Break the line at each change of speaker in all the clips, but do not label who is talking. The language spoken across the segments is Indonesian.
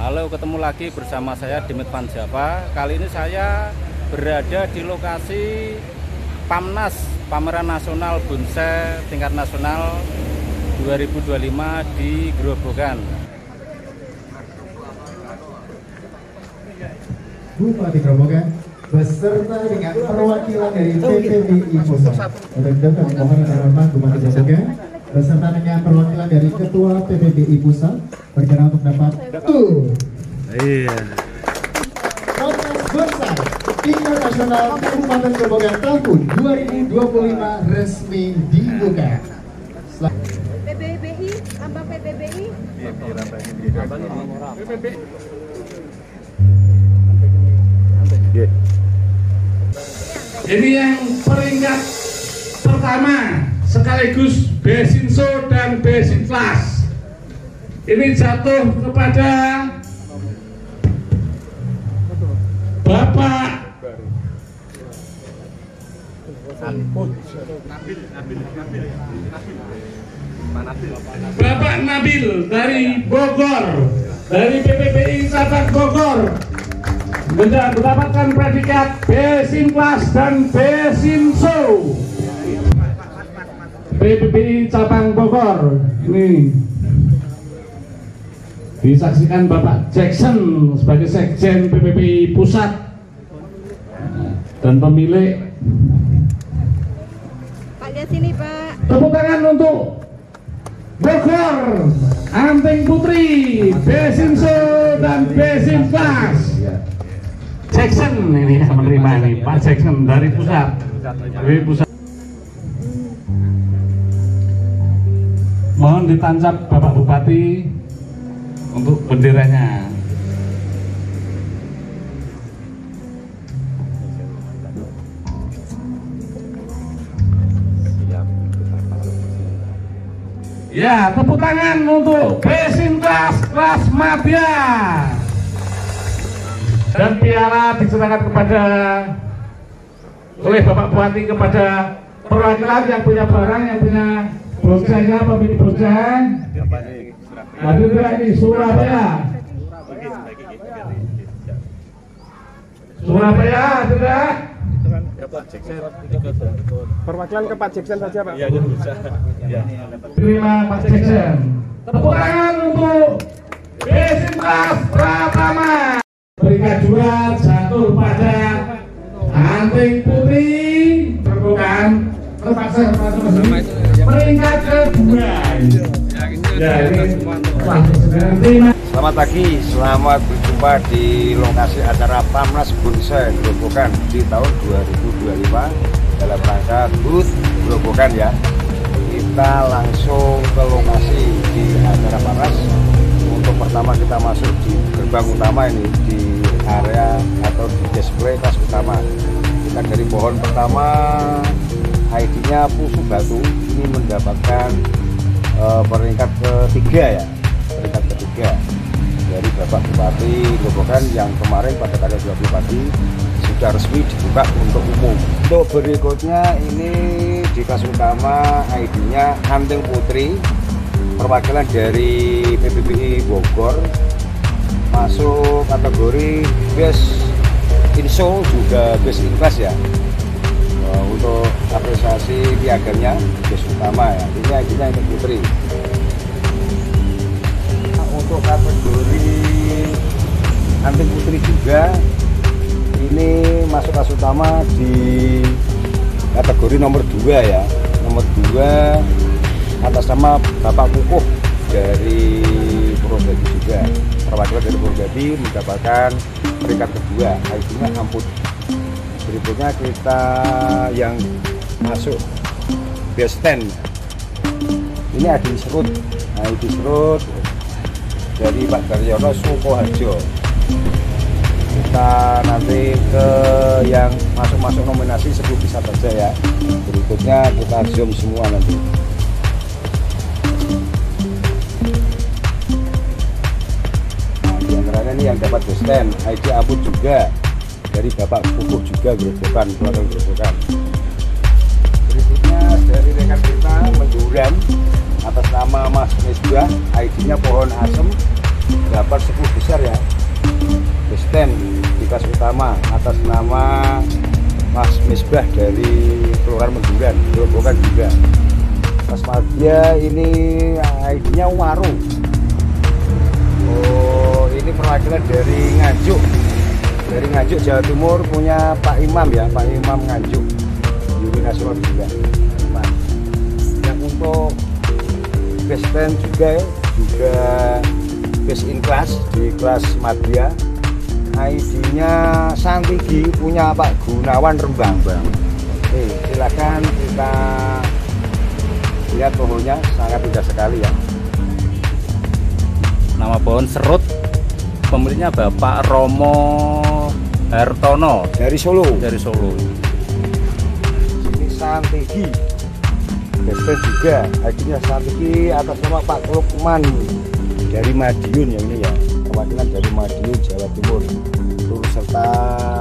Halo, ketemu lagi bersama saya Dimit Panjapa. Kali ini saya berada di lokasi PAMNAS, Pameran Nasional Bonsai Tingkat Nasional 2025 di Grobogan.
Bupati Grobogan beserta dengan perwakilan dari PPBI Pusat. Rekan-rekan mohon dihormati Bupati Grobogan beserta dengan perwakilan dari Ketua PPBI Pusat berkenan untuk dapat PAMNAS Bonsai Tingkat Nasional Kabupaten Grobogan tahun 2025 resmi dibuka.
PPBI, tambah PPBI.
Ini yang peringkat pertama sekaligus Besinso dan Besinklas. Ini jatuh kepada Bapak Nabil dari Bogor, dari PPBI Cabang Bogor, mendapatkan predikat Besinklas dan Besinso. PPBI Cabang Bogor ini disaksikan Bapak Jackson sebagai Sekjen PPBI Pusat dan pemilik.
Pak, lihat sini Pak.
Tepuk tangan untuk Bogor, Anting Putri, Besinso dan Besinklas. Jackson ini yang menerima ini, Pak Jackson dari pusat. Dari pusat. Mohon ditancap Bapak Bupati untuk benderanya. Ya, tepuk tangan untuk Besinklas kelas Madya. Dan piala diserahkan oleh Bapak Bupati kepada perwakilan yang punya barang, yang punya bonsainya, pemilik bonsai. Hadir di Surabaya. Surabaya, tidak?
Perwakilan ke Pak Jackson saja, Pak.
Iya, bisa. Terima Pak Jackson. Tepuk tangan untuk Besinklas Pratama. Peringkat 2 jatuh pada Anting Putri. Bukan terpaksa peringkat kedua. Ya, ini
Selamat pagi, selamat berjumpa di lokasi acara PAMNAS Bonsai Grobogan di tahun 2025 dalam rangka HUT Grobogan ya. Kita langsung ke lokasi di acara PAMNAS. Untuk pertama kita masuk di gerbang utama ini, di area atau di display kelas utama. Kita dari pohon pertama, ID-nya Pusu Batu, ini mendapatkan peringkat ketiga ya, peringkat ketiga dari Bapak Bupati Grobogan yang kemarin pada tanggal 20 pagi sudah resmi dibuka untuk umum. Untuk berikutnya ini di kelas utama ID-nya Anting Putri, perwakilan dari PPBI Bogor, masuk kategori Besinso juga Besinklas ya. Untuk apresiasi piagamnya bes utama ya, ini ID-nya Anting Putri. Untuk kategori Anting Putri juga ini masuk kelas utama di kategori nomor 2 ya, nomor 2 atas nama Bapak Kukuh dari Purwodadi juga, perwakilan dari Purwodadi mendapatkan peringkat kedua, ID-nya Amput. Berikutnya kita yang masuk best 10, ini Adi Serut, ID Serut dari Pak Daryono Sukoharjo. Kita nanti ke yang masuk nominasi sebut bisa saja ya. Berikutnya kita zoom semua nanti. Nah, di antaranya ini yang dapat best 10, ID Amput juga dari Bapak Kukuh juga Grobogan, keluarga Grobogan. Berikutnya dari rekan kita Menduran atas nama Mas Mesbah, ID-nya Pohon Asem dapat 10 besar ya. Besten di kelas utama atas nama Mas Misbah dari Kelurahan Menduran, Grobogan juga. Mas Madya ini ID-nya Waru. Oh, ini perwakilan dari Nganjuk. Dari Nganjuk Jawa Timur, punya Pak Imam ya, Pak Imam Nganjuk. Juri nasional juga. Nah, yang untuk besten juga best in class di kelas Madya. ID-nya Santigi, punya Pak Gunawan Rembang. Oke, silakan kita lihat pohonnya, sangat indah sekali ya.
Nama pohon serut, pemiliknya Bapak Romo Hartono
Dari Solo.
dari Solo.
Ini Santigi, besten juga. ID-nya Santigi atas nama Pak Lukman dari Madiun ya, ini ya, perwakilan dari Madiun Jawa Timur, turut serta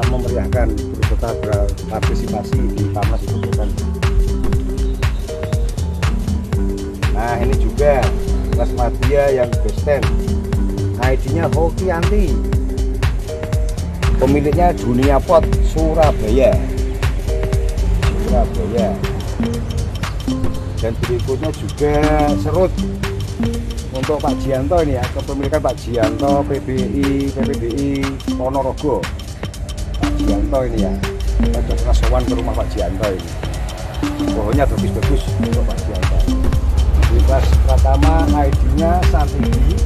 memeriahkan, turut serta berpartisipasi di Pamnas itu bukan. Nah, ini juga kelas Madya yang besten, ID-nya Hokianti, pemiliknya Dunia Pot Surabaya. Dan berikutnya juga serut untuk Pak Jianto ini ya, kepemilikan Pak Jianto PPBI Ponorogo. Pak Jianto ini ya, kita pernah sowan ke rumah Pak Jianto ini. Pohonnya bagus-bagus untuk Pak Jianto. Di kelas pertama ID-nya Santigi,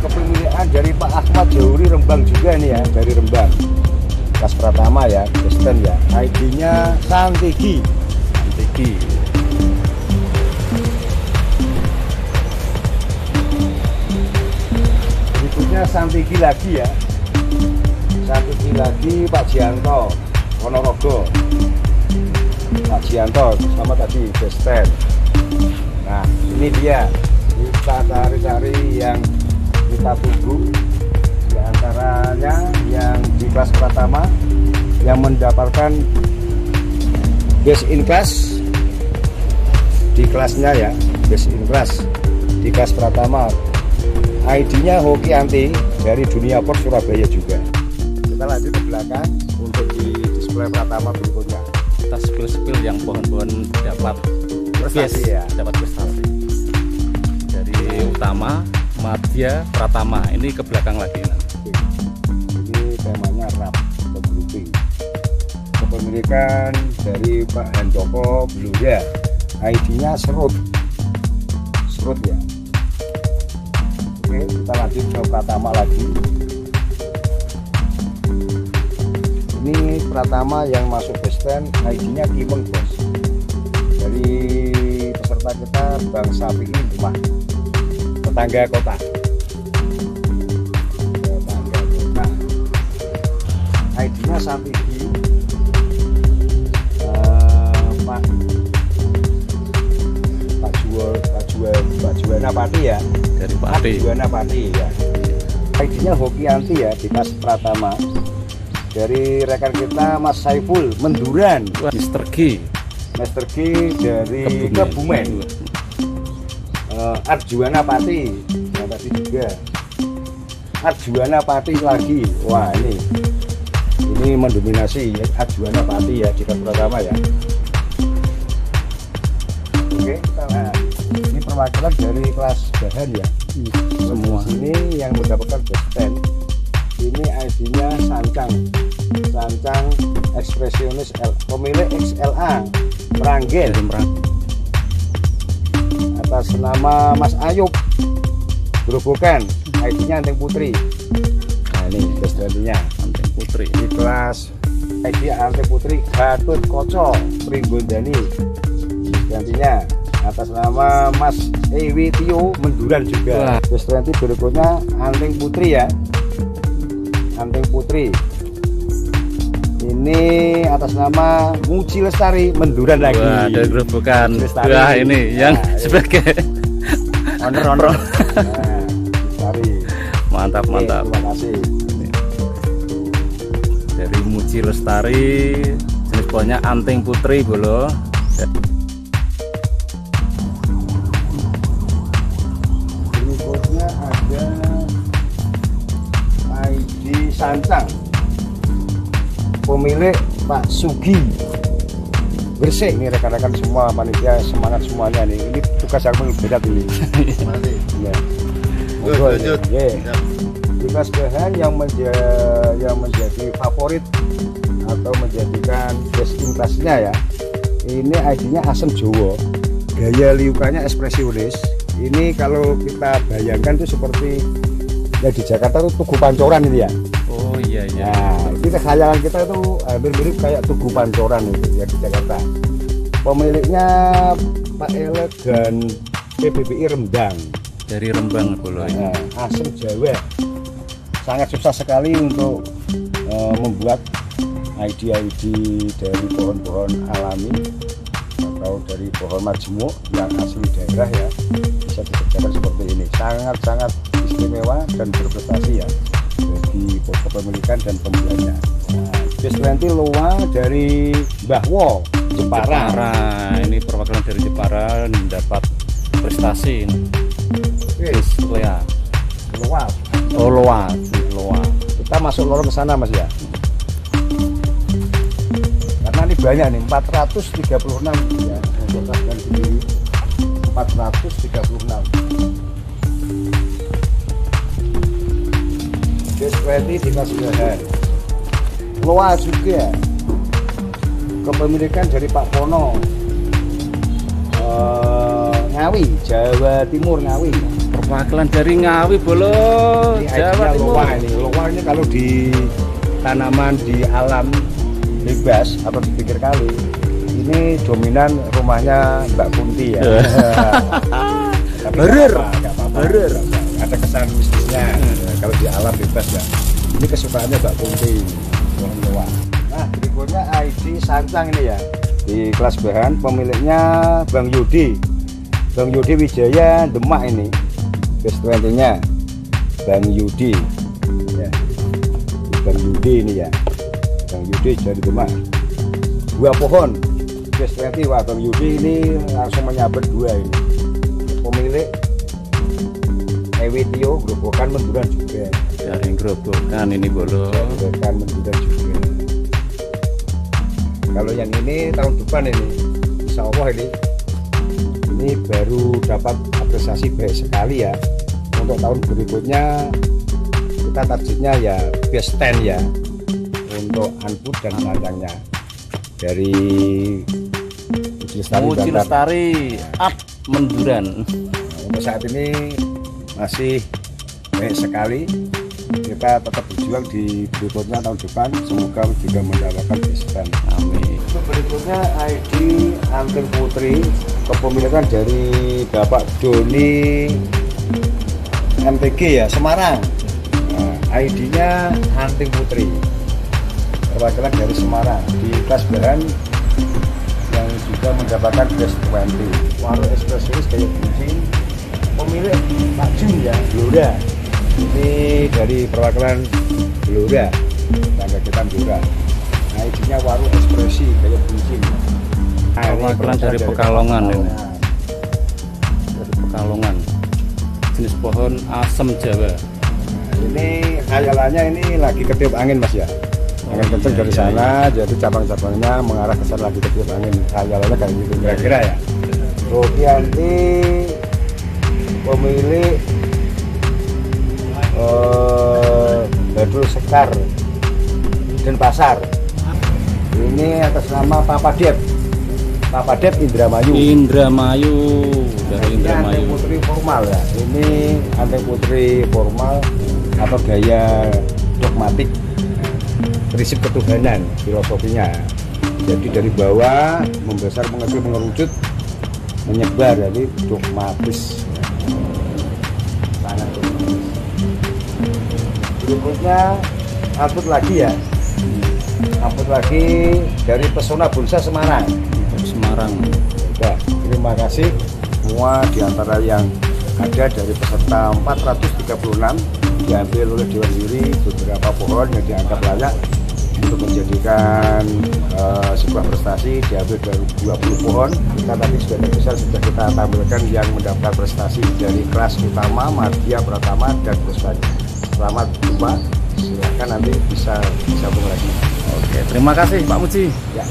kepemilikan dari Pak Ahmad Jauri Rembang juga nih ya, dari Rembang. Kelas pertama ya, besten ya, ID-nya Santigi. Berikutnya Santigi lagi ya, Santigi lagi Pak Jianto Ponorogo. Pak Jianto sama tadi besten. Nah, ini dia, kita cari-cari yang kita tunggu. Di antaranya yang di kelas pertama yang mendapatkan best in class di kelasnya ya, best in class di kelas pertama. ID-nya Hokianti dari Dunia Pot Surabaya juga. Kita lanjut ke belakang untuk di display pertama berikutnya.
Kita spill yang pohon-pohon dapat
Prestasi ya.
dapat prestasi. Dari utama Madya Pratama, ini ke belakang lagi nanti.
Ini temanya rap atau grouping. Kepemilikan dari Pak Handoko Beluya. ID-nya serut ya. Oke, kita lanjut ke Pratama lagi. Ini Pratama yang masuk besten, ID-nya Kimon Bos. Dari peserta kita Bang Sapi Rumah, tetangga kota. ID-nya Santigi, Pak Juwana Pati ya,
Dari Pak Ade.
Juwana Pati ya. ID-nya Hokianti ya di kelas Pratama. Dari rekan kita Mas Saiful Menduran,
Mr. G
Master G dari Kebumen. Arjuana Pati, yang tadi juga Arjuana Pati lagi. Wah, ini mendominasi ya, Arjuana Pati ya di kelas pertama ya. Oke, nah, ini perwakilan dari kelas bahan ya.
semua.
Ini yang mendapatkan besten. Ini ID-nya Sancang Ekspresionis pemilik XLA Meranggen atas nama Mas Ayub Grobogan. ID-nya Anteng Putri. Nah, ini bestennya
Anteng Putri.
di kelas ID Anteng Putri Gatut Koco Pringgondani. Gantinya atas nama Mas Ewi Tio Menduran juga. Terus nanti berikutnya Anteng Putri ya, Anteng Putri ini atas nama Muci Lestari Menduran lagi.
Wah, dari Grobogan.
Lestari.
Wah, ini yang
Nah,
sebagai
owner. Nah, Lestari.
mantap.
Oke, terima kasih.
Dari Muci Lestari, jenis pohonnya Anteng Putri bolo.
Berikutnya ada Sancang, pemilik Pak Sugi. Bersih nih rekan-rekan semua panitia, semangat semuanya nih. Ini tugas yang berat ini. Ya. Di kelas bahan yang menjadi favorit atau menjadikan best in class-nya ya. Ini ID-nya Asem Jowo. Gaya liukannya ekspresionis. Ini kalau kita bayangkan tuh seperti ya di Jakarta tuh Tugu Pancoran ini ya.
Oh iya iya.
Nah, kita khayalan kita itu mirip kayak Tugu Pancoran itu ya di Jakarta. Pemiliknya Pak Ele dan PBBI Rembang.
Dari Rembang Bolo.
Nah, Asem Jawa. Sangat susah sekali untuk membuat ID-ID dari pohon-pohon alami atau dari pohon majemuk yang asli daerah ya, bisa dikerjakan seperti ini. Sangat-sangat istimewa dan berprestasi ya bagi kepemilikan dan pembeliannya. Nah, Best20 Loa dari Mbah Wo Jepara.
Ini perwakilan dari Jepara mendapat prestasi ini. Lea.
Loa.
Oh Loa.
Kita masuk lorong ke sana Mas ya. Karena ini banyak nih, 436 ya, untuk dan sendiri 436. Best20 di kelas bahan. Loa juga kepemilikan dari Pak Pono, Ngawi, Jawa Timur Ngawi.
Perwakilan dari Ngawi Bolo,
Ini
Jawa Timur.
Loa ini kalau di tanaman di alam bebas atau di pinggir kali ini dominan rumahnya Mbak Kunti ya. Tapi nggak apa-apa. Ada kesan mistisnya kalau di alam bebas ya. Ini kesukaannya Mbak Kunti. Nah berikutnya ID Sancang ini ya, di kelas bahan pemiliknya Bang Yudi Wijaya Demak. ini Best20 nya Bang Yudi ya. Bang Yudi ini ya, Bang Yudi dari Demak. 2 pohon Best20. Wah Bang Yudi ini langsung menyabet 2 ini. Pemilik Ewitio Grobogan Menduran juga.
Dari Grobogan ini Bolo.
Grobogan Menduran juga. Kalau yang ini tahun depan ini, insya Allah ini baru dapat apresiasi baik sekali ya. Untuk tahun berikutnya kita targetnya ya Best10 ya, untuk Anput dan Sancangnya dari
Uji Lestari Art Menduran.
Untuk saat ini masih baik sekali. Kita tetap berjuang di berikutnya tahun depan, semoga juga mendapatkan Best10.
Amin.
Berikutnya ID Anting Putri, kepemilikan dari Bapak Doni MTG ya, Semarang. Nah, ID-nya Anting Putri, perwakilan dari Semarang, di kelas bahan yang juga mendapatkan Best20. Warung ekspresionis kayak gini, pemilik Pak Jun ya, Blora. Ini dari perwakilan Blora, tangga kita Blora. Nah, ID-nya warung ekspresi kayak gini.
Perwakilan dari Pekalongan ini. Dari Pekalongan. Jenis pohon asem Jawa.
Ini khayalannya ini lagi ketiup angin Mas ya. Angin kenceng dari sana, jadi cabang-cabangnya mengarah ke sana lagi ketiup angin. Khayalannya kayak gitu kira-kira ya. Rokianti pemilik Badul Sekar Denpasar. Ini atas nama Papa Dep Indramayu. Dari Indramayu. Anting Putri formal ya. Ini Anting Putri formal atau gaya dogmatik, prinsip ketuhanan filosofinya. Jadi dari bawah membesar, mengecil, mengerucut, menyebar, jadi dogmatis. Sangat dogmatis. Berikutnya Anput lagi ya. Anput lagi dari Pesona Bonsai Semarang. Ya, terima kasih semua diantara yang ada dari peserta 436 diambil oleh Dewan Juri beberapa pohon yang dianggap layak untuk menjadikan sebuah prestasi. Diambil dari 20 pohon. Kita tadi sudah kita tampilkan yang mendapat prestasi dari kelas utama, Madya Pratama dan Pusat. Selamat jumpa, silakan nanti bisa disambung lagi.
Oke, terima kasih Pak Muji.
Ya.